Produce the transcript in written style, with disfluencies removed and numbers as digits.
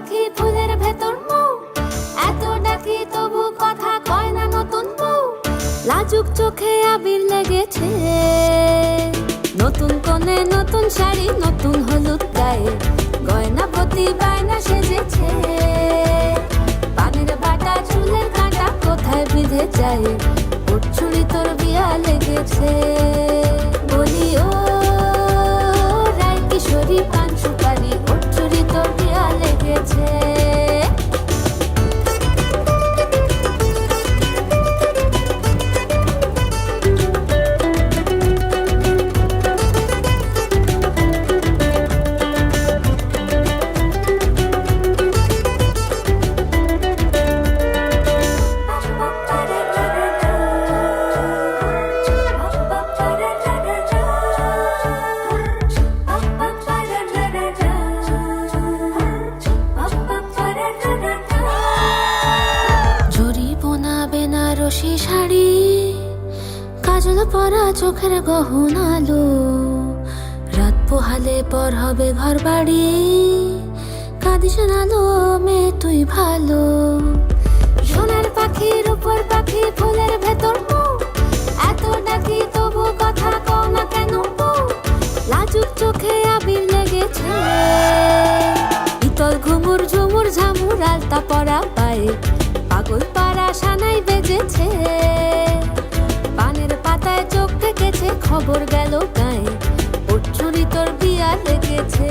পাখি ফুলের ভেতর মৌ, এত ডাকি তবু কথা কয় না নতুন বউ। লাজুক চোখে আবির লেগেছে, নতুন কোণে নতুন শাড়ি নতুন হলুদ গায়ে, গয়না প্রতি বায়না সেজেছে। পানের বাটা চুলের কাঁটা কোথায় বিঁধে যায়, ওর চুড়ি তোর বিয়া লেগেছে। বলি ও রায় কিশোরী পান সুপারি, ওর চুড়ি তোর বিয়া লেগেছে। বেনারসি শাড়ি, কাজল পরা চোখের গহনালো, রাত পোহালে পর হবে ঘর বাড়ি, কাঁদিস নালো মেয়ে তুই ভালো। সোনার পাখির উপর পাখি ফুলের ভেতর মৌ, এত ডাকি তবু কথা কও না কেন বউ। লাজুক চোখে আবির লেগেছে, ইতল ঘুমুর ঝুমুর ঝামুর আলতা পরা পায়ে, পাগল পাড়া সানাই বেজেছে। পানের পাতায় চোখ থেকেছে, খবর গেল গায়ে, ওর চুরি তোর বিয়া লেগেছে।